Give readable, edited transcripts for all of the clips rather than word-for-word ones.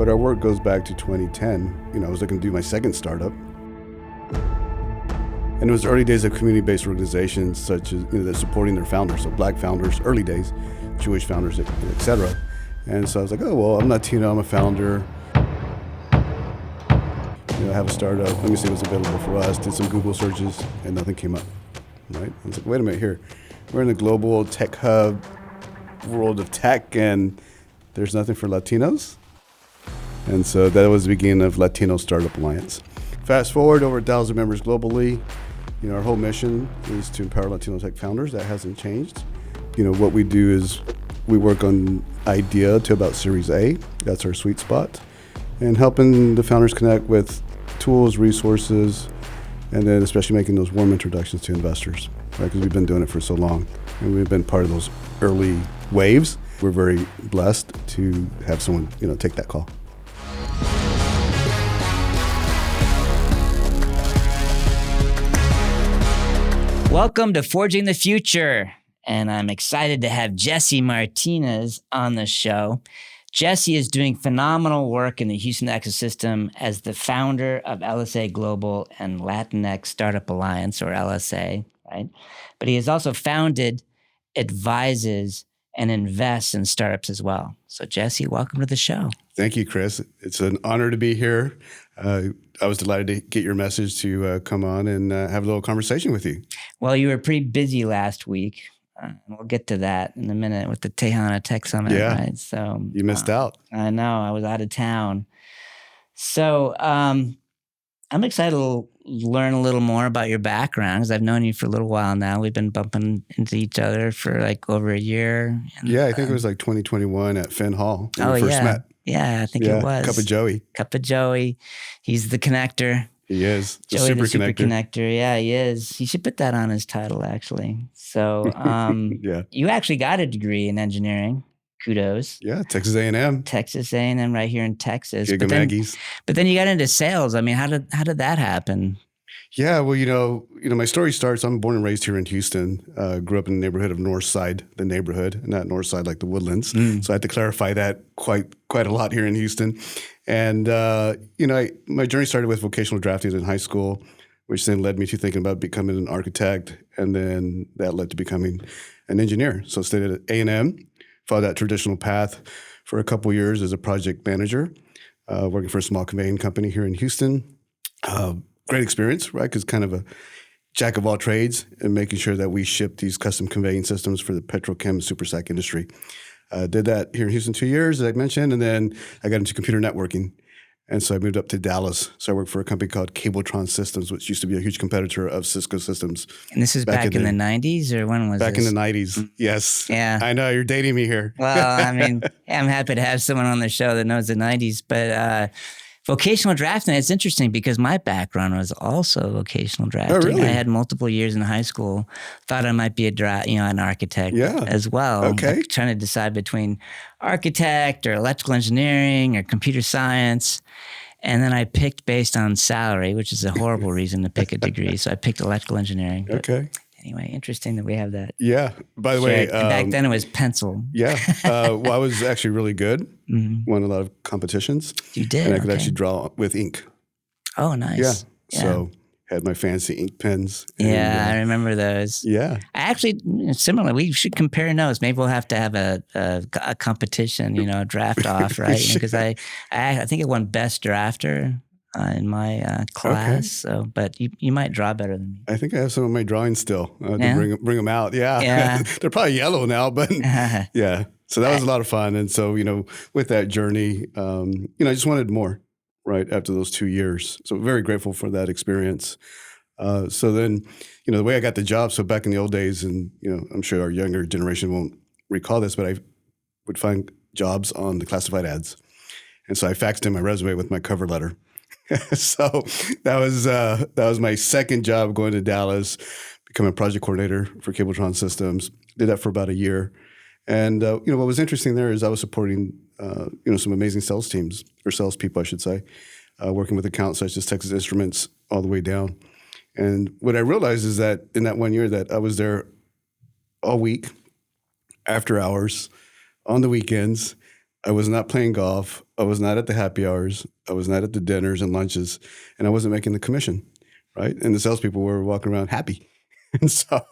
But our work goes back to 2010. I was looking to do my second startup. And it was the early days of community-based organizations such as that supporting their founders, so Black founders, early days, Jewish founders, et cetera. And so I was like, oh, well, I'm Latino, I'm a founder. I have a startup, let me see what's available for us. Did some Google searches and nothing came up, right? I was like, wait a minute here. We're in the global tech hub world of tech and there's nothing for Latinos? And so that was the beginning of Latinos Startup Alliance. Fast forward, over 1,000 members globally. Our whole mission is to empower Latino tech founders. That hasn't changed. What we do is we work on idea to about Series A. That's our sweet spot. And helping the founders connect with tools, resources, and then especially making those warm introductions to investors, right? Because we've been doing it for so long. And we've been part of those early waves. We're very blessed to have someone, take that call. Welcome to Forging the Future, and I'm excited to have Jesse Martinez on the show. Jesse is doing phenomenal work in the Houston ecosystem as the founder of LSA Global and Latinx Startup Alliance, or LSA, right? But he has also founded, advises, and invests in startups as well. So Jesse, welcome to the show. Thank you, Chris. It's an honor to be here. I was delighted to get your message to come on and have a little conversation with you. Well, you were pretty busy last week. We'll get to that in a minute with the Tejano Tech Summit, right? So you missed out. I know. I was out of town. So I'm excited to learn a little more about your background because I've known you for a little while now. We've been bumping into each other for like over a year. And, I think it was like 2021 at Finn Hall when we first met. Yeah, I think it was. Cup of Joey. He's the connector. He is. Joey, the super connector. Yeah, he is. He should put that on his title, actually. So you actually got a degree in engineering. Kudos. Yeah, Texas A&M. Texas A&M right here in Texas. Aggies. But then you got into sales. I mean, how did that happen? Yeah, well, my story starts, I'm born and raised here in Houston. Grew up in the neighborhood of Northside, the neighborhood, not Northside like the Woodlands. So I had to clarify that quite a lot here in Houston. And, my journey started with vocational drafting in high school, which then led me to thinking about becoming an architect. And then that led to becoming an engineer. So I stayed at A&M, followed that traditional path for a couple years as a project manager, working for a small conveying company here in Houston. Great experience, right? Because kind of a jack of all trades and making sure that we ship these custom conveying systems for the petrochem super sack industry. Did that here in Houston 2 years, as I mentioned, and then I got into computer networking. And so I moved up to Dallas. So I worked for a company called Cabletron Systems, which used to be a huge competitor of Cisco Systems. And this is back in the 90s, or when was back this? In the 90s, yes. Yeah. I know, you're dating me here. Well, I mean, I'm happy to have someone on the show that knows the 90s, but vocational drafting, it's interesting because my background was also vocational drafting. Oh, really? I had multiple years in high school, thought I might be an architect as well. Okay. Like trying to decide between architect or electrical engineering or computer science. And then I picked based on salary, which is a horrible reason to pick a degree. So I picked electrical engineering. Okay. Anyway, interesting that we have that. Yeah. By the way, back then it was pencil. Yeah. Well, I was actually really good. Won a lot of competitions. You did? And I could actually draw with ink. Oh, nice. Yeah. So had my fancy ink pens. And, I remember those. Yeah. Actually, similarly, we should compare notes. Maybe we'll have to have a competition, a draft off, right? Because I think it won best drafter in my class. Okay. So, but you might draw better than me. I think I have some of my drawings still to bring them out. Yeah. They're probably yellow now, but yeah. So that was a lot of fun. And so, with that journey, I just wanted more, right, after those 2 years. So very grateful for that experience. So then, the way I got the job, so back in the old days, and, I'm sure our younger generation won't recall this, but I would find jobs on the classified ads. And so I faxed in my resume with my cover letter. So that was my second job going to Dallas, becoming a project coordinator for Cabletron Systems. Did that for about a year. And, what was interesting there is I was supporting, some amazing sales teams, or salespeople, I should say, working with accounts such as Texas Instruments all the way down. And what I realized is that in that 1 year that I was there all week, after hours, on the weekends, I was not playing golf. I was not at the happy hours. I was not at the dinners and lunches, and I wasn't making the commission, right? And the salespeople were walking around happy. And so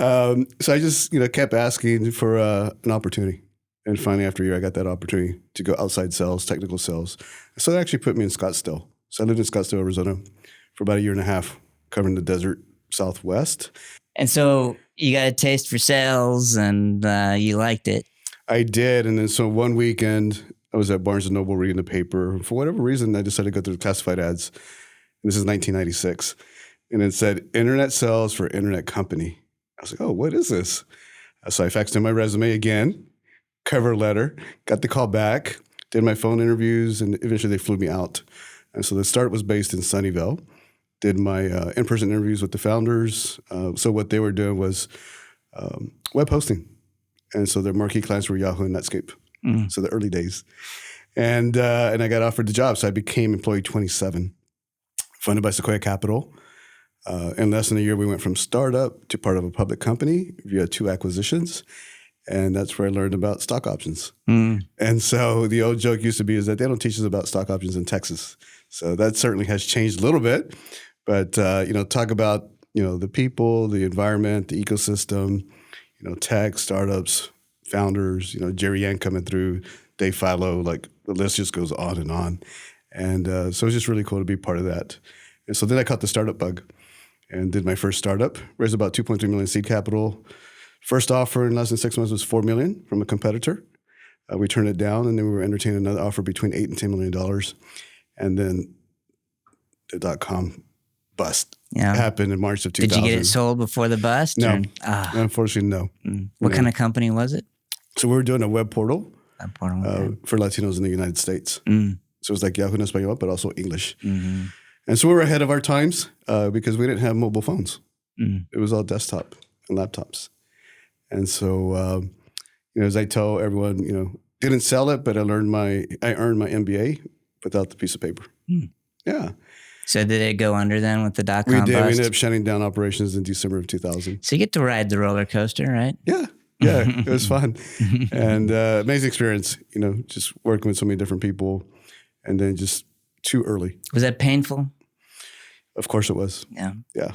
I just, kept asking for an opportunity. And finally, after a year, I got that opportunity to go outside sales, technical sales. So that actually put me in Scottsdale. So I lived in Scottsdale, Arizona for about a year and a half, covering the desert Southwest. And so you got a taste for sales and you liked it. I did. And then so one weekend, I was at Barnes & Noble reading the paper. For whatever reason, I decided to go through the classified ads. And this is 1996. And it said, internet sales for internet company. I was like, oh, what is this? So I faxed in my resume again, cover letter, got the call back, did my phone interviews, and eventually they flew me out. And so the start was based in Sunnyvale. Did my in-person interviews with the founders. So what they were doing was web hosting. And so their marquee clients were Yahoo and Netscape. So the early days. And I got offered the job. So I became employee 27, funded by Sequoia Capital. In less than a year, we went from startup to part of a public company via 2 acquisitions. And that's where I learned about stock options. And so the old joke used to be is that they don't teach us about stock options in Texas. So that certainly has changed a little bit. But, talk about, the people, the environment, the ecosystem, tech, startups, founders, Jerry Yang coming through, Dave Philo, like the list just goes on and on. And so it's just really cool to be part of that. And so then I caught the startup bug and did my first startup, raised about 2.3 million seed capital. First offer in less than 6 months was $4 million from a competitor. We turned it down, and then we were entertaining another offer between $8 and $10 million. And then the .com bust happened in March of 2000. Did you get it sold before the bust? No. Unfortunately, no. What kind of company was it? So we were doing a web portal, Okay. for Latinos in the United States. So it was like Yahoo en Español, but also English. And so we were ahead of our times because we didn't have mobile phones. It was all desktop and laptops. And so, as I tell everyone, didn't sell it, but I earned my MBA without the piece of paper. Yeah. So did it go under then with the .com We did. bust? We ended up shutting down operations in December of 2000. So you get to ride the roller coaster, right? Yeah. It was fun. And amazing experience, just working with so many different people and then just too early. Was that painful? Of course it was. Yeah. Yeah.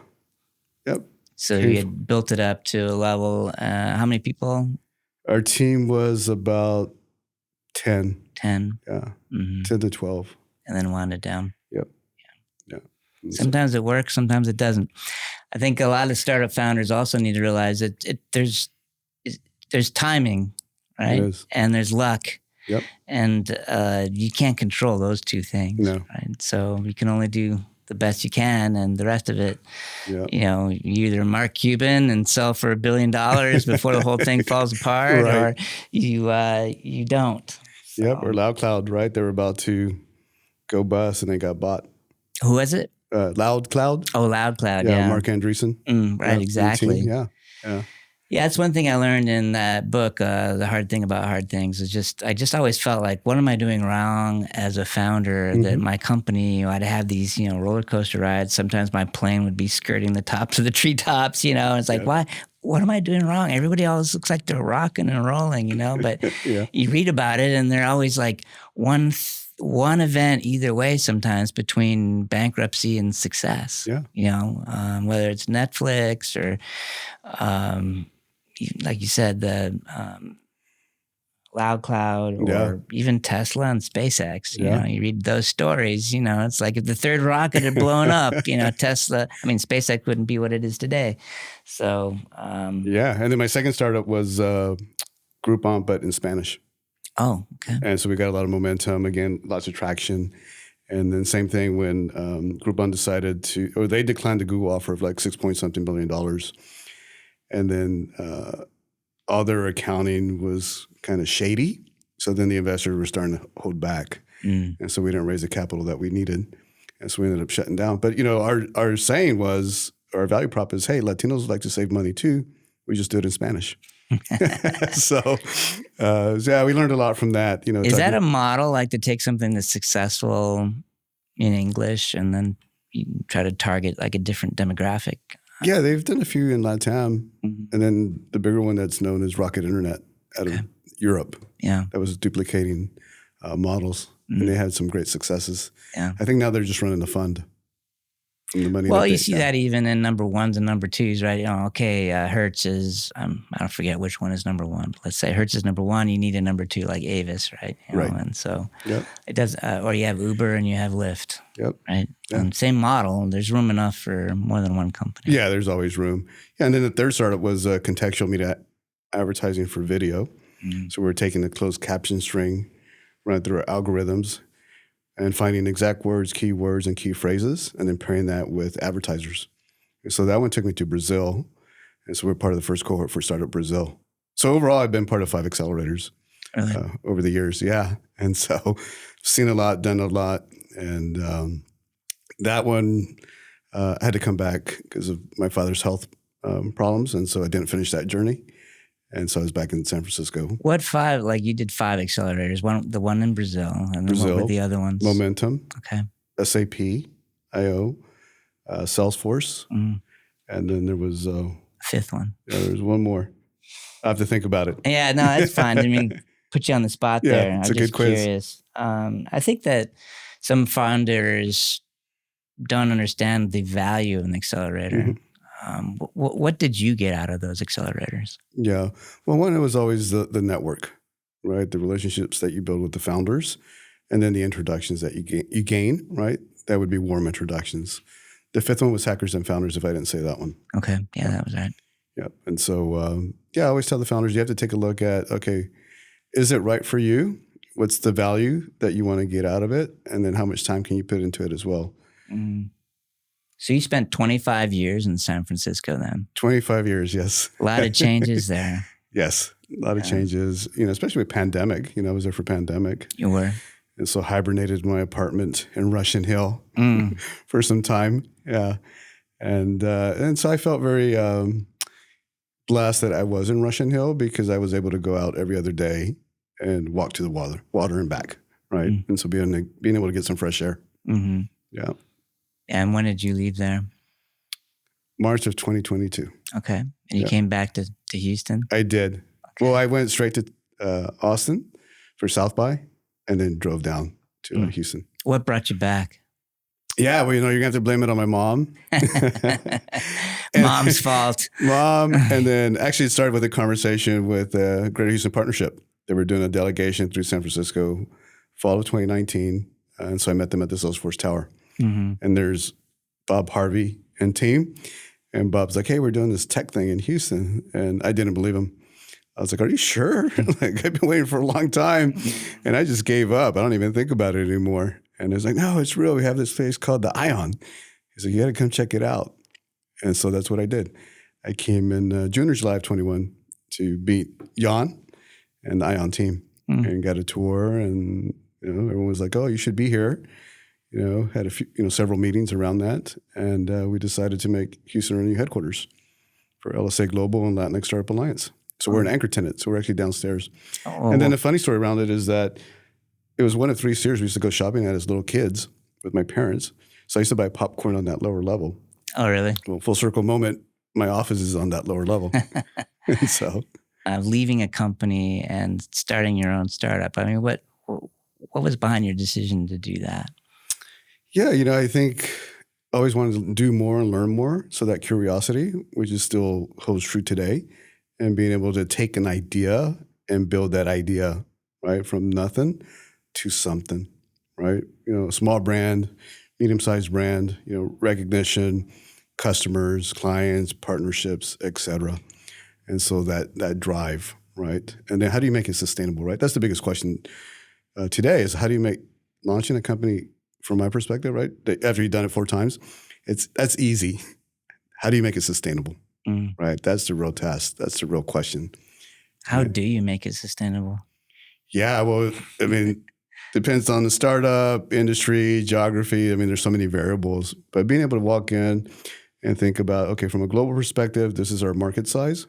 Yep. So you had built it up to a level. How many people? Our team was about 10. 10. Yeah. 10 to 12. And then wound it down. Yep. Yeah. Sometimes it works, sometimes it doesn't. I think a lot of startup founders also need to realize that there's timing, right? It is. And there's luck. Yep. And you can't control those two things. No. Right? So you can only do the best you can, and the rest of it, you either Mark Cuban and sell for $1 billion before the whole thing falls apart, or you don't. So. Yep, or LoudCloud, right? They were about to go bust, and they got bought. Who was it? LoudCloud. Oh, LoudCloud, yeah. Mark Andreessen. Right, exactly. Yeah. Yeah, that's one thing I learned in that book, The Hard Thing About Hard Things, is I just always felt like, what am I doing wrong as a founder? That my company, I'd have these, roller coaster rides. Sometimes my plane would be skirting the tops of the treetops, and it's like, why? What am I doing wrong? Everybody always looks like they're rocking and rolling, but you read about it and they're always like one event either way sometimes between bankruptcy and success. Yeah. Whether it's Netflix or like you said, the LoudCloud or even Tesla and SpaceX. You read those stories, it's like if the third rocket had blown up, SpaceX wouldn't be what it is today. So, and then my second startup was Groupon, but in Spanish. Oh, okay. And so we got a lot of momentum, again, lots of traction. And then same thing when Groupon decided they declined the Google offer of like $6 billion. And then all their accounting was kind of shady. So then the investors were starting to hold back. And so we didn't raise the capital that we needed. And so we ended up shutting down. But, our saying was, our value prop is, hey, Latinos like to save money too. We just do it in Spanish. So we learned a lot from that. Is that a model, like to take something that's successful in English and then you try to target like a different demographic? Yeah, they've done a few in LATAM, and then the bigger one that's known as Rocket Internet out of Europe. Yeah. That was duplicating models, and they had some great successes. Yeah. I think now they're just running the fund from the money. Well, you see that even in number ones and number twos, right? Hertz is, I don't forget which one is number one. Let's say Hertz is number one. You need a number two like Avis, right? Right. And so Yep. it does, or you have Uber and you have Lyft. Yep. Right. Yeah. Same model. There's room enough for more than one company. Yeah, there's always room. Yeah, and then the third startup was contextual media advertising for video. Mm-hmm. So we're taking the closed caption string, running through our algorithms, and finding exact words, keywords, and key phrases, and then pairing that with advertisers. And so that one took me to Brazil. And so we're part of the first cohort for Startup Brazil. So overall, I've been part of 5 accelerators over the years. Yeah. And so seen a lot, done a lot. And that one, I had to come back because of my father's health problems. And so I didn't finish that journey. And so I was back in San Francisco. What 5? Like you did 5 accelerators. The one in Brazil, and then what were the other ones? Momentum. Okay. SAP, IO, Salesforce, and then there was a 5th one. Yeah, there was one more. I have to think about it. Yeah, no, that's fine. I mean, put you on the spot there. Yeah, it's I'm a just good quiz. Curious. I think that some founders don't understand the value of an accelerator. Mm-hmm. What did you get out of those accelerators? Yeah. Well, one, it was always the network, right? The relationships that you build with the founders, and then the introductions that you gain, right? That would be warm introductions. The 5th one was hackers and founders, if I didn't say that one. Okay. Yeah, that was right. Yeah. And so, I always tell the founders, you have to take a look at, okay, is it right for you? What's the value that you want to get out of it? And then how much time can you put into it as well? Mm. So you spent 25 years in San Francisco then? 25 years, yes. A lot of changes there. Yes, a lot of changes, especially with pandemic. I was there for pandemic. You were? And so hibernated in my apartment in Russian Hill for some time. Yeah. And so I felt very blessed that I was in Russian Hill because I was able to go out every other day and walk to the water and back, right? Mm. And so being able to get some fresh air. Mm-hmm. Yeah. And when did you leave there? March of 2022. Okay. And you came back to Houston? I did. Okay. Well, I went straight to Austin for South by and then drove down to Houston. What brought you back? Yeah, well, you're going to have to blame it on my mom. Mom's fault. Mom. And then actually it started with a conversation with Greater Houston Partnership. They were doing a delegation through San Francisco, fall of 2019. And so I met them at the Salesforce Tower. Mm-hmm. And there's Bob Harvey and team. And Bob's like, hey, we're doing this tech thing in Houston. And I didn't believe him. I was like, are you sure? Like, I've been waiting for a long time. And I just gave up. I don't even think about it anymore. And it's like, no, it's real. We have this place called the Ion. He's like, you got to come check it out. And so that's what I did. I came in June or July of 21 to meet Jan and the Ion team and got a tour. And, everyone was like, oh, you should be here. Had a few, several meetings around that. And we decided to make Houston our new headquarters for LSA Global and Latinx Startup Alliance. So we're an anchor tenant. So we're actually downstairs. Oh. And then the funny story around it is that it was one of 3 stairs we used to go shopping at as little kids with my parents. So I used to buy popcorn on that lower level. Oh, really? Well, full circle moment, my office is on that lower level. And so leaving a company and starting your own startup. I mean, what was behind your decision to do that? Yeah, I think I always wanted to do more and learn more. So that curiosity, which is still holds true today, and being able to take an idea and build that idea, right, from nothing to something, right? A small brand, medium-sized brand, recognition, customers, clients, partnerships, et cetera. And so that drive, right? And then how do you make it sustainable, right? That's the biggest question today is how do you make launching a company, from my perspective, right, after you've done it 4 times, that's easy. How do you make it sustainable, right? That's the real test. That's the real question. How do you make it sustainable? Yeah, well, I mean, depends on the startup, industry, geography. I mean, there's so many variables. But being able to walk in and think about, okay, from a global perspective, this is our market size,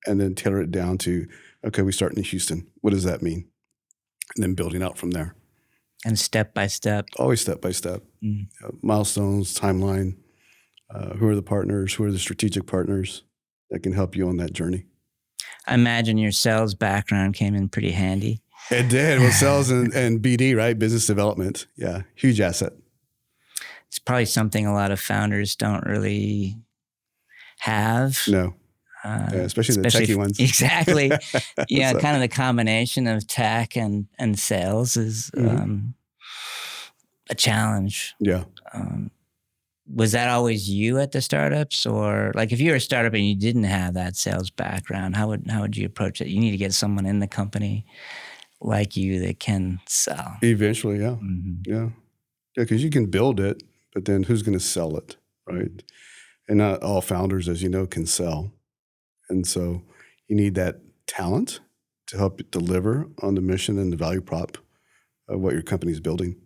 and then tailor it down to, okay, we start in Houston. What does that mean? And then building out from there. And step by step. Always step by step. Milestones, timeline. Who are the partners? Who are the strategic partners that can help you on that journey? I imagine your sales background came in pretty handy. It did. Well, sales and BD, right? Business development. Yeah. Huge asset. It's probably something a lot of founders don't really have. No. Especially the techie ones. Exactly. Yeah. So, kind of the combination of tech and sales is a challenge. yeah. Was that always you at the startups, or like if you were a startup and you didn't have that sales background, how would you approach it? You need to get someone in the company like you that can sell. Eventually, yeah. Yeah. Yeah, because you can build it, but then who's going to sell it, right? And not all founders, as you know, can sell. And so you need that talent to help deliver on the mission and the value prop of what your company's building.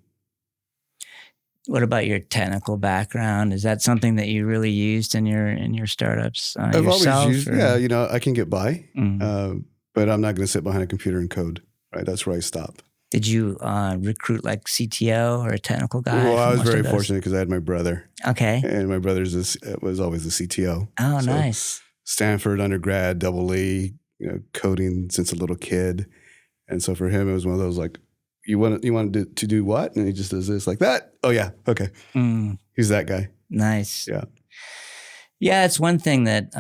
What about your technical background? Is that something that you really used in your startups? I've yourself, always used, or? yeah, I can get by, but I'm not going to sit behind a computer and code, right? That's where I stop. Did you recruit like CTO or a technical guy? Well, I was very fortunate because I had my brother. Okay. And my brother was always the CTO. Oh, so nice. Stanford undergrad, double E, coding since a little kid. And so for him, it was one of those like, you wanted to do what? And he just does this like that. Oh yeah. Okay. He's that guy. Nice. Yeah. Yeah. It's one thing that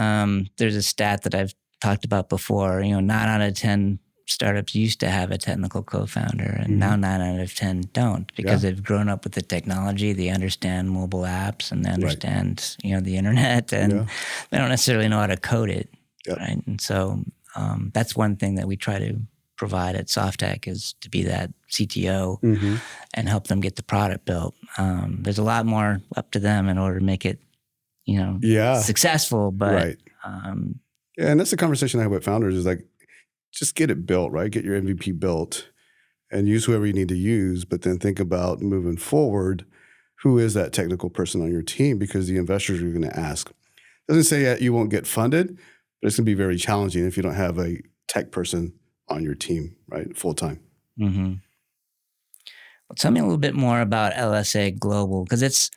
there's a stat that I've talked about before, 9 out of 10 startups used to have a technical co-founder, and now 9 out of 10 don't, because they've grown up with the technology. They understand mobile apps and they understand, the internet, and they don't necessarily know how to code it. Yep. Right. And so that's one thing that we try to provide at SoftTech, is to be that CTO and help them get the product built. There's a lot more up to them in order to make it, successful. But and that's the conversation I have with founders, is like, just get it built, right? Get your MVP built and use whoever you need to use, but then think about moving forward, who is that technical person on your team? Because the investors are going to ask. Doesn't say that you won't get funded, but it's going to be very challenging if you don't have a tech person on your team, right? Full time. Well, tell me a little bit more about LSA Global, because it's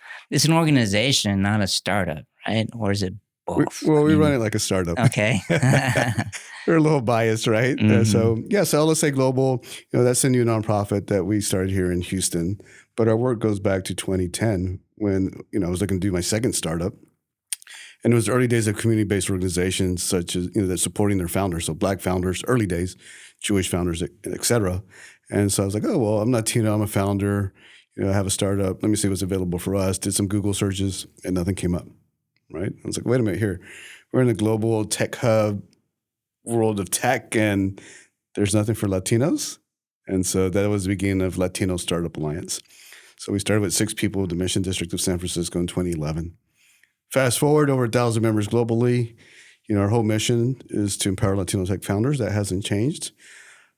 an organization, not a startup, right? Or is it both? We run it like a startup. Okay. We're a little biased, right? So LSA Global, that's a new nonprofit that we started here in Houston. But our work goes back to 2010 when, I was looking to do my second startup. And it was the early days of community-based organizations such as, that supporting their founders. So Black founders, early days, Jewish founders, et cetera. And so I was like, oh, well, I'm Latino, I'm a founder. I have a startup. Let me see what's available for us. Did some Google searches and nothing came up, right? I was like, wait a minute here. We're in a global tech hub, world of tech, and there's nothing for Latinos. And so that was the beginning of Latino Startup Alliance. So we started with 6 people in the Mission District of San Francisco in 2011. Fast forward, over 1,000 members globally. Our whole mission is to empower Latino tech founders. That hasn't changed.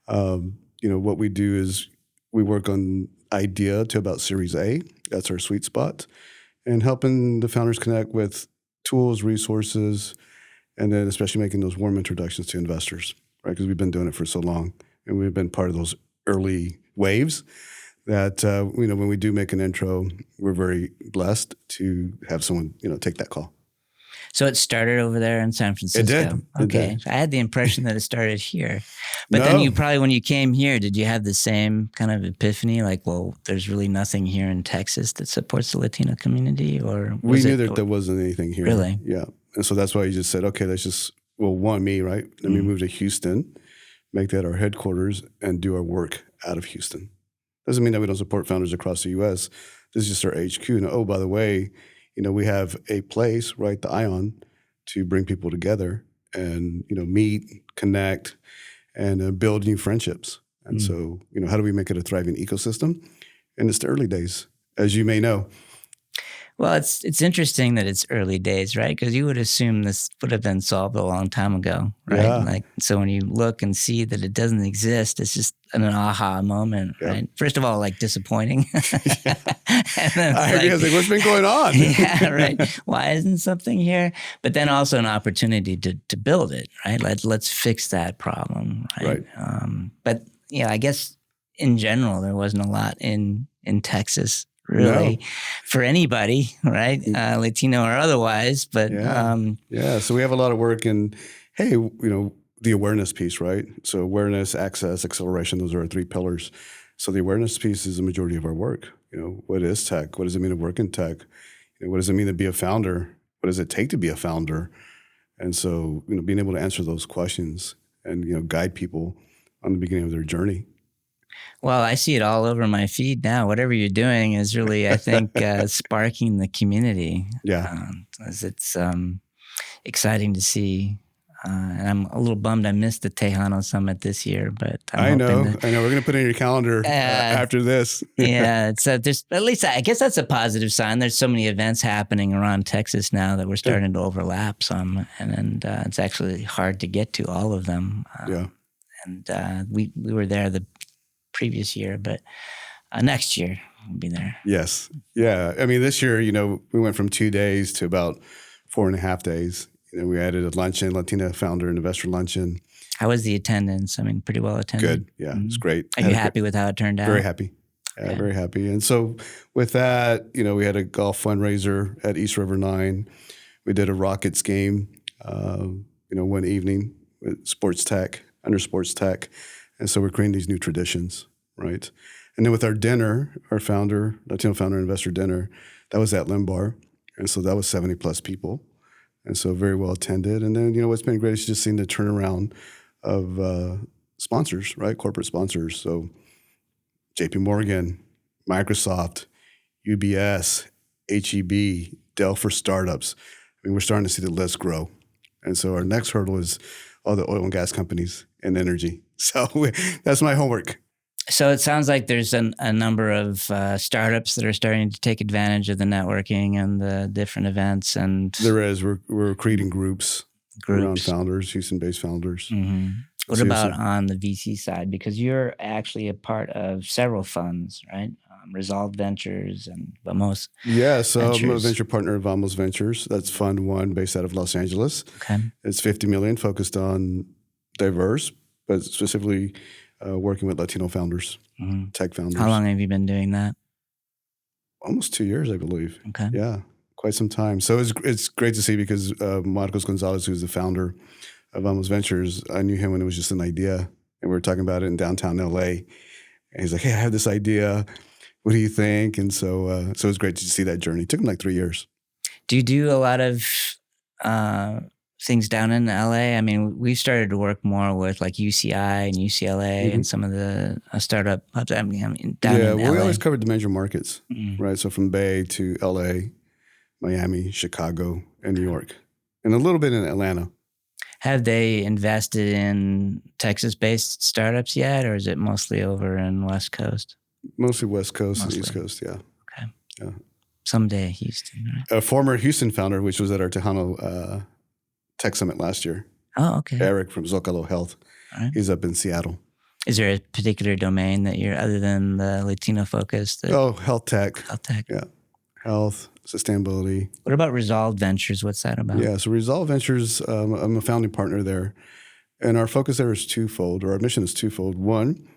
What we do is we work on idea to about Series A. That's our sweet spot. And helping the founders connect with tools, resources, and then especially making those warm introductions to investors, right? Because we've been doing it for so long, and we've been part of those early waves that, when we do make an intro, we're very blessed to have someone, take that call. So it started over there in San Francisco. It did. Okay. It did. I had the impression that it started here. But then you probably, when you came here, did you have the same kind of epiphany? Like, well, there's really nothing here in Texas that supports the Latino community? Or we knew that there wasn't anything here. Really? Yeah. And so that's why you just said, okay, me, right? Let me move to Houston, make that our headquarters, and do our work out of Houston. Doesn't mean that we don't support founders across the U.S. This is just our HQ. And oh, by the way, we have a place, right, the Ion, to bring people together and, meet, connect, and build new friendships. And so, how do we make it a thriving ecosystem? And it's the early days, as you may know. Well, it's interesting that it's early days, right? Because you would assume this would have been solved a long time ago, right? Yeah. So when you look and see that it doesn't exist, it's just an aha moment, right? First of all, disappointing. And then I was like, what's been going on? Yeah, right. Why isn't something here? But then also an opportunity to build it, right? Let's fix that problem, right? But I guess in general, there wasn't a lot in Texas. Really, for anybody, right? Latino or otherwise, but so we have a lot of work, and hey, the the awareness piece, right? So awareness, access, acceleration, those are our 3 pillars. So the awareness piece is the majority of our work. What is tech? What does it mean to work in tech? What does it mean to be a founder? What does it take to be a founder? And so, being able to answer those questions and, guide people on the beginning of their journey. Well, I see it all over my feed now. Whatever you're doing is really, I think, sparking the community. Yeah. It's exciting to see. And I'm a little bummed I missed the Tejano Summit this year, but I know. We're going to put it in your calendar after this. Yeah. So there's, at least I guess that's a positive sign. There's so many events happening around Texas now that we're starting to overlap some, and it's actually hard to get to all of them. Yeah. And we were there the previous year, but next year we'll be there. Yes. Yeah. I mean, this year, we went from 2 days to about 4.5 days. We added a luncheon, Latino founder and investor luncheon. How was the attendance? I mean, pretty well attended. Good. Yeah, It's great. Are you happy with how it turned out? Very happy. Yeah, okay. Very happy. And so with that, we had a golf fundraiser at East River 9. We did a Rockets game, one evening with sports tech, under sports tech. And so we're creating these new traditions, right? And then with our dinner, our founder, Latino founder investor dinner, that was at Limbar. And so that was 70 plus people. And so very well attended. And then, what's been great is just seeing the turnaround of sponsors, right? Corporate sponsors. So JP Morgan, Microsoft, UBS, HEB, Dell for startups. I mean, we're starting to see the list grow. And so our next hurdle is all the oil and gas companies and energy. So that's my homework. So it sounds like there's a number of startups that are starting to take advantage of the networking and the different events. And there is. We're creating groups around founders, Houston-based founders. Mm-hmm. What about on the VC side? Because you're actually a part of several funds, right? Resolve Ventures and Vamos. Yeah, so I'm a venture partner of Vamos Ventures. That's Fund 1 based out of Los Angeles. Okay. It's $50 million focused on diverse, but specifically working with Latino founders, tech founders. How long have you been doing that? Almost 2 years, I believe. Okay. Yeah, quite some time. So it's great to see because Marcos Gonzalez, who's the founder of Vamos Ventures, I knew him when it was just an idea. And we were talking about it in downtown LA. And he's like, hey, I have this idea. What do you think? And so it was great to see that journey. It took him like 3 years. Do you do a lot of things down in LA? I mean, we've started to work more with like UCI and UCLA and some of the startup hubs. I mean, down in LA. We always covered the major markets, right? So from Bay to LA, Miami, Chicago, and New York, and a little bit in Atlanta. Have they invested in Texas-based startups yet, or is it mostly over in West Coast? Mostly West Coast and East Coast, yeah. Okay. Yeah. Someday Houston, right? A former Houston founder, which was at our Tejano Tech Summit last year. Oh, okay. Eric from Zocalo Health. Right. He's up in Seattle. Is there a particular domain that you're, other than the Latino focus? Health tech. Health tech. Yeah. Health, sustainability. What about Resolve Ventures? What's that about? Yeah, so Resolve Ventures, I'm a founding partner there. And our focus there is twofold, or our mission is twofold. One,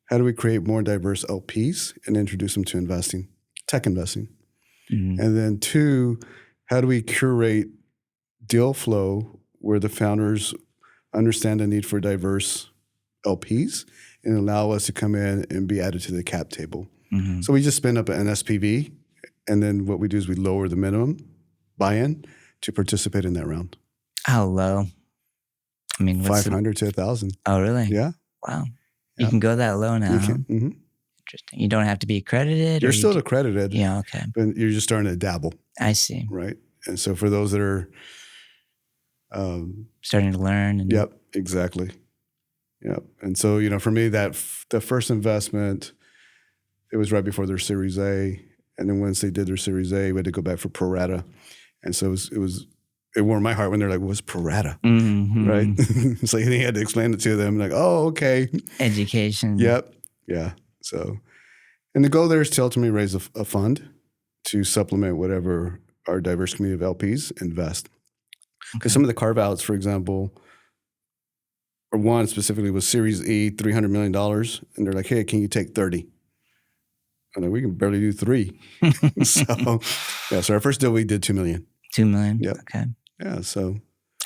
how do we create more diverse LPs and introduce them to investing, tech investing? Mm-hmm. And then two, how do we curate deal flow where the founders understand the need for diverse LPs and allow us to come in and be added to the cap table? Mm-hmm. So we just spin up an SPV, and then what we do is we lower the minimum buy-in to participate in that round. How low? I mean, 500 to 1,000. Oh, really? Yeah. Wow. You can go that low now. You can. Mm-hmm. Interesting. You don't have to be accredited? You're still accredited. Yeah, okay. But you're just starting to dabble. I see. Right. And so for those that are... starting to learn. And Yep, exactly. Yep. And so, for me, the first investment, it was right before their Series A. And then once they did their Series A, we had to go back for pro rata. And so it warmed my heart when they're like, what's pro rata? Mm-hmm. Right? It's like he had to explain it to them. Like, oh, okay. Education. Yep. Yeah. So, and the goal there is to ultimately raise a fund to supplement whatever our diverse community of LPs invest. Because some of the carve-outs, for example, or one specifically was Series E, $300 million. And they're like, hey, can you take 30? I'm like, we can barely do 3. So our first deal, we did $2 million. $2 million? Yep. Okay. Yeah, so.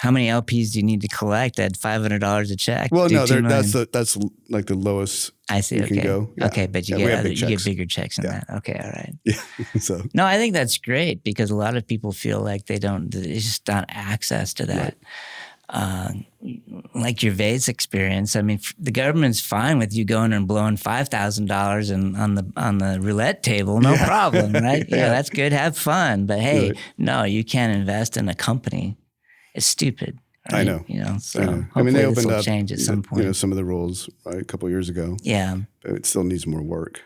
How many LPs do you need to collect at $500 a check? Well, Do no, 2 million? that's like the lowest I see. you Okay. can go. Yeah. Okay, but you Yeah, we have get big you get checks. bigger checks than Yeah. that. Okay, all right. Yeah. So No, I think that's great because a lot of people feel like they just not access to that. Right. Like your Vase experience. I mean, the government's fine with you going and blowing $5,000 on the roulette table, no problem, right? Yeah, that's good. Have fun, but hey, Right. no, you can't invest in a company. It's stupid. Right? I know. So I know. hopefully I mean, they this opened will up change at some point. some of the rules right, a couple of years ago. Yeah. But it still needs more work.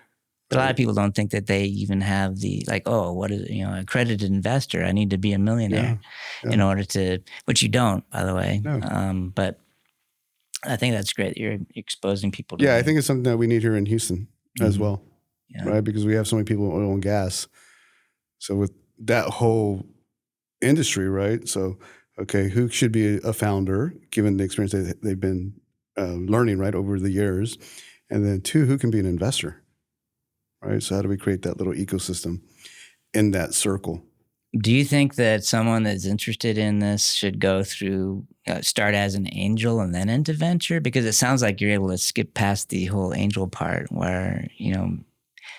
But a lot of people don't think that they even have the what is accredited investor? I need to be a millionaire in order to, which you don't, by the way. No. But I think that's great that you're exposing people to Yeah, I think it's something that we need here in Houston as well, Yeah. right? Because we have so many people in oil and gas. So with that whole industry, right? So, okay, who should be a founder given the experience that they've been learning, right, over the years? And then 2, who can be an investor, right? So how do we create that little ecosystem in that circle? Do you think that someone that's interested in this should go through, start as an angel and then into venture? Because it sounds like you're able to skip past the whole angel part where,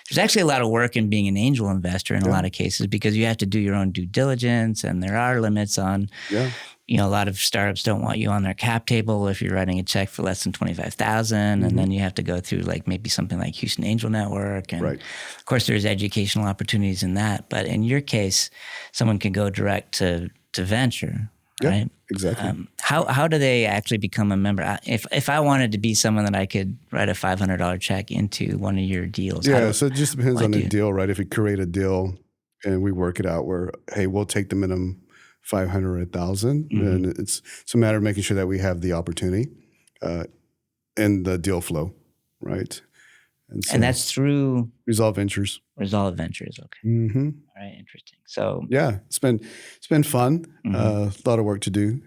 there's actually a lot of work in being an angel investor in a lot of cases because you have to do your own due diligence and there are limits on, a lot of startups don't want you on their cap table if you're writing a check for less than $25,000, and then you have to go through like maybe something like Houston Angel Network, and of course there's educational opportunities in that. But in your case, someone can go direct to venture, right? Exactly. How do they actually become a member? If I wanted to be someone that I could write a $500 check into one of your deals, so it just depends on the deal, right? If we create a deal and we work it out where, hey, we'll take the minimum 500 or 1,000, then it's a matter of making sure that we have the opportunity and the deal flow, right? And that's through Resolve Ventures. Resolve Ventures, okay. Mm-hmm. All right, interesting. So it's been fun. A lot of work to do,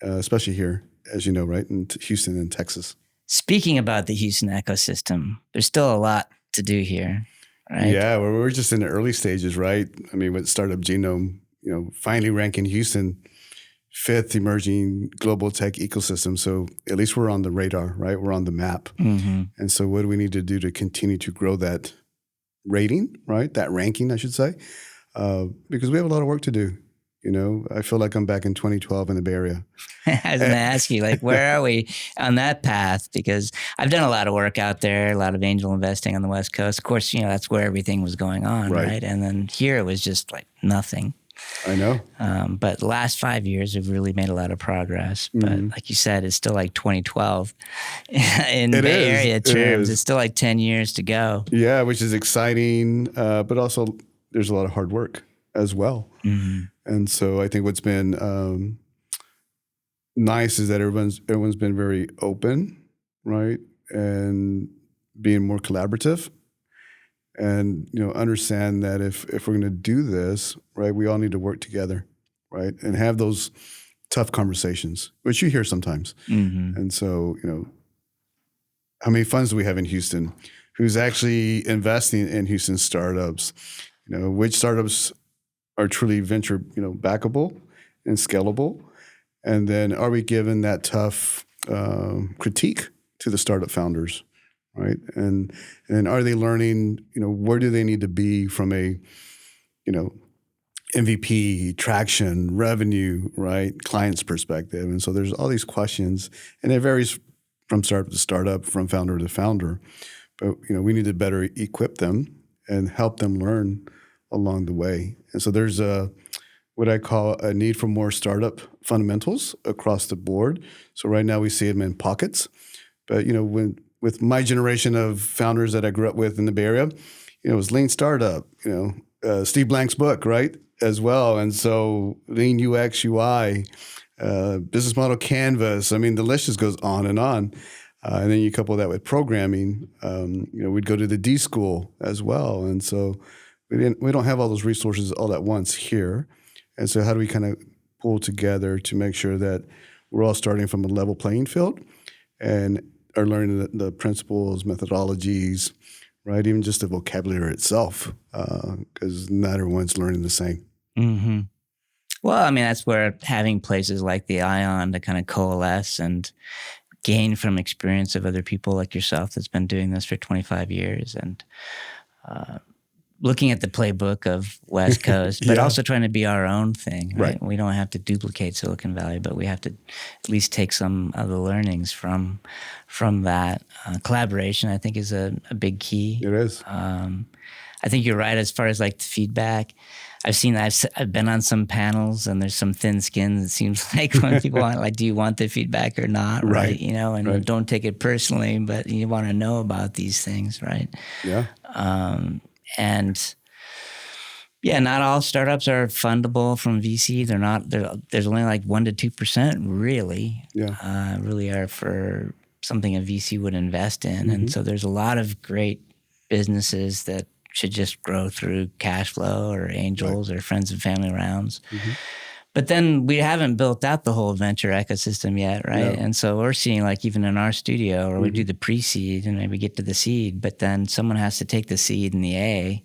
especially here, as you know, right, in Houston and Texas. Speaking about the Houston ecosystem, there's still a lot to do here, right? Yeah, we're just in the early stages, right? I mean, with Startup Genome, finally ranking Houston 5th emerging global tech ecosystem. So at least we're on the radar, right? We're on the map. And so what do we need to do to continue to grow that rating, right? That ranking, I should say, because we have a lot of work to do. I feel like I'm back in 2012 in the Bay Area. I was going to ask you, where are we on that path? Because I've done a lot of work out there, a lot of angel investing on the West Coast. Of course, that's where everything was going on, right? And then here it was just like nothing. I know. But the last 5 years have really made a lot of progress. But like you said, it's still like 2012. In Bay Area terms, it's still like 10 years to go. Yeah, which is exciting. But also there's a lot of hard work as well. And so I think what's been nice is that everyone's been very open, right? And being more collaborative. And, understand that if we're going to do this, right, we all need to work together, right, and have those tough conversations, which you hear sometimes. And so, how many funds do we have in Houston? Who's actually investing in Houston startups? Which startups are truly venture, backable and scalable? And then are we given that tough critique to the startup founders? Right. And are they learning, where do they need to be from a, MVP, traction, revenue, right, client's perspective? And so there's all these questions, and it varies from startup to startup, from founder to founder. But, we need to better equip them and help them learn along the way. And so there's what I call a need for more startup fundamentals across the board. So right now we see them in pockets. But, with my generation of founders that I grew up with in the Bay Area, it was Lean Startup, Steve Blank's book, right, as well. And so Lean UX, UI, business model canvas. I mean, the list just goes on. And then you couple that with programming. We'd go to the D school as well. And so we don't have all those resources all at once here. And so how do we kind of pull together to make sure that we're all starting from a level playing field and are learning the principles, methodologies, right? Even just the vocabulary itself, because not everyone's learning the same. Well, I mean, that's where having places like the Ion to kind of coalesce and gain from experience of other people like yourself that's been doing this for 25 years and looking at the playbook of West Coast, but also trying to be our own thing, right? We don't have to duplicate Silicon Valley, but we have to at least take some of the learnings from that. Collaboration, I think, is a big key. It is. I think you're right as far as like the feedback. I've been on some panels and there's some thin skin. It seems like when people want, like, do you want the feedback or not? Right. You know, and don't take it personally, but you want to know about these things, right? Yeah. And yeah, not all startups are fundable from VC. They're not. There's only like 1% to 2% really. Yeah. Really are for something a VC would invest in, and so there's a lot of great businesses that should just grow through cash flow or angels or friends and family rounds. But then we haven't built out the whole venture ecosystem yet, right? No. And so we're seeing, like, even in our studio where we do the pre-seed and maybe get to the seed, but then someone has to take the seed and the A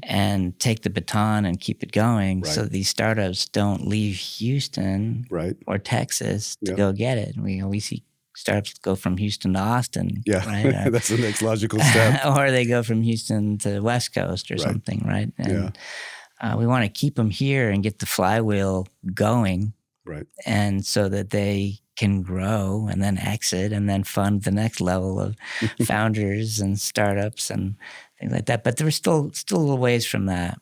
and take the baton and keep it going so these startups don't leave Houston or Texas to go get it. We see startups go from Houston to Austin. Right? That's the next logical step. Or they go from Houston to West Coast or something, right? And we want to keep them here and get the flywheel going. Right. And so that they can grow and then exit and then fund the next level of founders and startups and things like that. But there's still a little ways from that,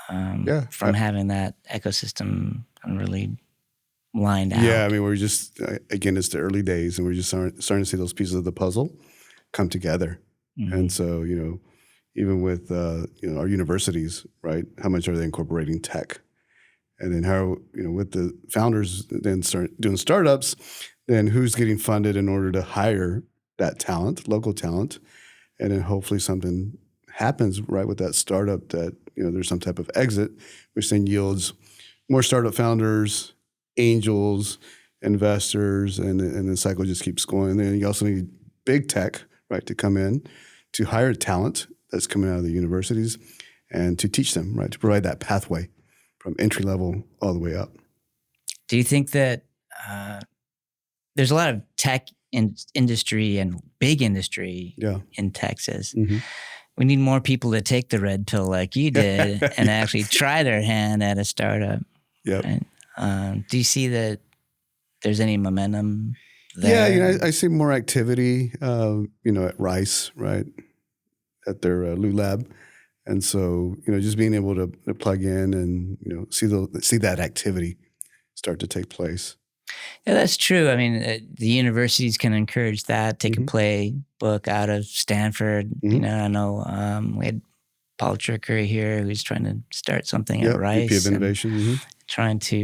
from having that ecosystem really lined out. Yeah, I mean, we're just, again, it's the early days and we're just starting to see those pieces of the puzzle come together. And so, you know, even with, you know, our universities, right, how much are they incorporating tech? And then how, you know, with the founders then start doing startups, then who's getting funded in order to hire that talent, local talent, and then hopefully something happens right with that startup that, you know, there's some type of exit, which then yields more startup founders, angels, investors, and the cycle just keeps going. And then you also need big tech, right, to come in to hire talent that's coming out of the universities and to teach them, right, to provide that pathway from entry level all the way up. Do you think that there's a lot of tech industry and big industry in Texas? We need more people to take the red pill like you did and actually try their hand at a startup. Right? Do you see that there's any momentum there? Yeah, you know, I see more activity, you know, at Rice, right, at their Lou Lab. And so, you know, just being able to plug in and, you know, see that activity start to take place. Yeah, that's true. I mean, the universities can encourage that. Take a playbook out of Stanford. You know, I know we had Paul Trickery here who's trying to start something at Rice. VP of Innovation. Trying to,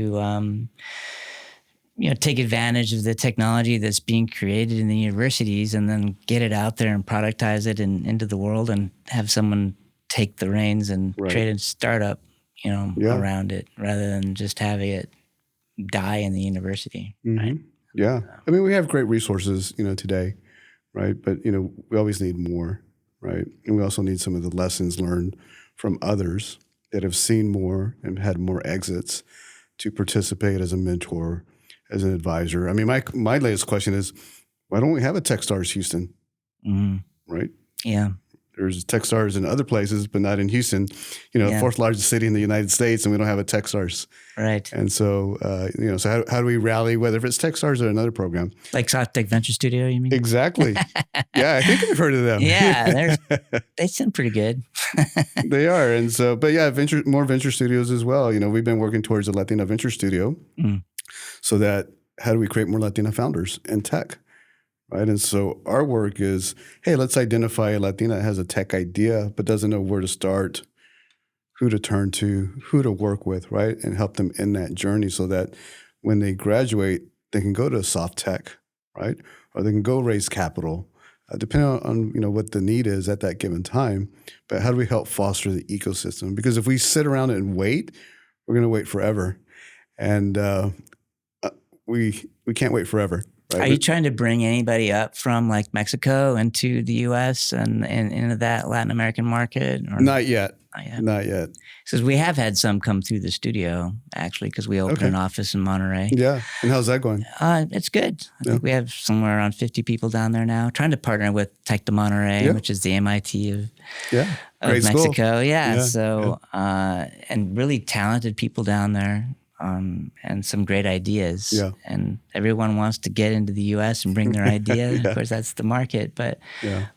you know, take advantage of the technology that's being created in the universities and then get it out there and productize it into the world and have someone take the reins and create a startup, you know, around it rather than just having it die in the university. Right? Yeah. I mean, we have great resources, you know, today, right? But, you know, we always need more, right? And we also need some of the lessons learned from others that have seen more and had more exits to participate as a mentor, as an advisor. I mean, my latest question is, why don't we have a Techstars Houston? Right? Yeah. There's Techstars in other places, but not in Houston. You know, fourth largest city in the United States, and we don't have a Techstars. Right. And so, you know, so how do we rally, whether if it's Techstars or another program? Like Soft Tech Venture Studio, you mean? Exactly. Yeah, I think I've heard of them. Yeah, they sound pretty good. They are. And so, but yeah, more venture studios as well. You know, we've been working towards a Latina venture studio so that how do we create more Latina founders in tech? Right. And so our work is, hey, let's identify a Latina that has a tech idea, but doesn't know where to start, who to turn to, who to work with, right? And help them in that journey so that when they graduate, they can go to soft tech, right? Or they can go raise capital, depending on, you know, what the need is at that given time. But how do we help foster the ecosystem? Because if we sit around and wait, we're going to wait forever. And we can't wait forever. right? Are you trying to bring anybody up from like Mexico into the U.S. and into that Latin American market? Or Not yet. not yet? Not yet. Because we have had some come through the studio, actually, because we opened Okay. an office in Monterey. Yeah. And how's that going? It's good. I think we have somewhere around 50 people down there now. Trying to partner with Tech de Monterey, which is the MIT of Great Mexico. school. Yeah. So, and really talented people down there. And some great ideas. Yeah. And everyone wants to get into the U.S. and bring their idea. Of course, that's the market. But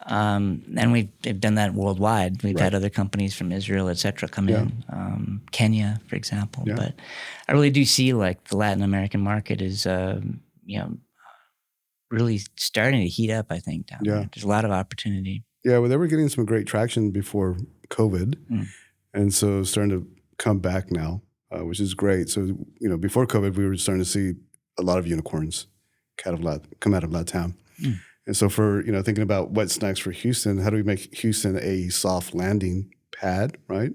and we've done that worldwide. We've had other companies from Israel, et cetera, come in. Kenya, for example. Yeah. But I really do see like the Latin American market is, really starting to heat up, I think, down there. There's a lot of opportunity. Yeah, well, they were getting some great traction before COVID. And so starting to come back now. Which is great. So, before COVID, we were starting to see a lot of unicorns come out of LATAM. And so for, thinking about what's next for Houston, how do we make Houston a soft landing pad, right?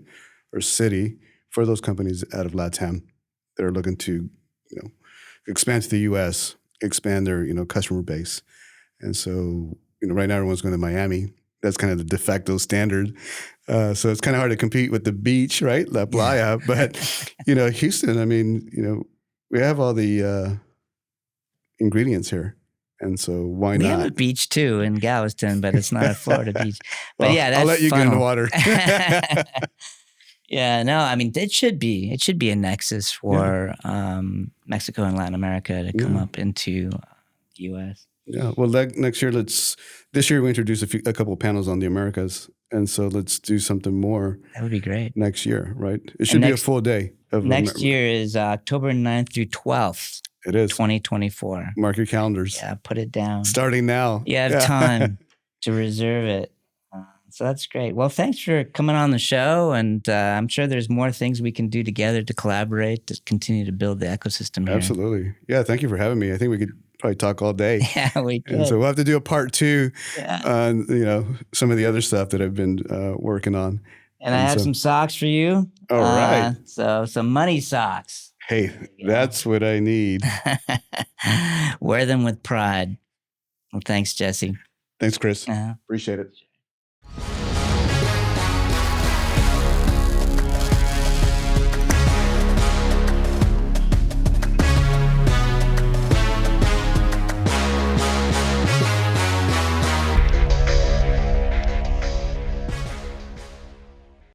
Or city for those companies out of LATAM that are looking to, expand to the U.S., expand their, customer base. And so, right now everyone's going to Miami. That's kind of the de facto standard. So it's kind of hard to compete with the beach, right? La Playa. But, Houston, I mean, we have all the ingredients here. And so why not? We have a beach too in Galveston, but it's not a Florida beach. But that's I'll let you get in the water. Yeah, no, I mean, it should be a nexus for Mexico and Latin America to come up into the U.S. Yeah, well, next year, this year we introduced a couple of panels on the Americas. And so let's do something more. That would be great. Next year, right? It should be a full day. Next year is October 9th through 12th. It is. 2024. Mark your calendars. Yeah, put it down. Starting now. You have time to reserve it. So that's great. Well, thanks for coming on the show. And I'm sure there's more things we can do together to collaborate, to continue to build the ecosystem here. Absolutely. Yeah, thank you for having me. I think we could probably talk all day. Yeah, we could. And so we'll have to do a part 2 on, some of the other stuff that I've been working on. And I have some socks for you. All right. So some money socks. Hey, that's what I need. Wear them with pride. Well, thanks, Jesse. Thanks, Chris. Appreciate it.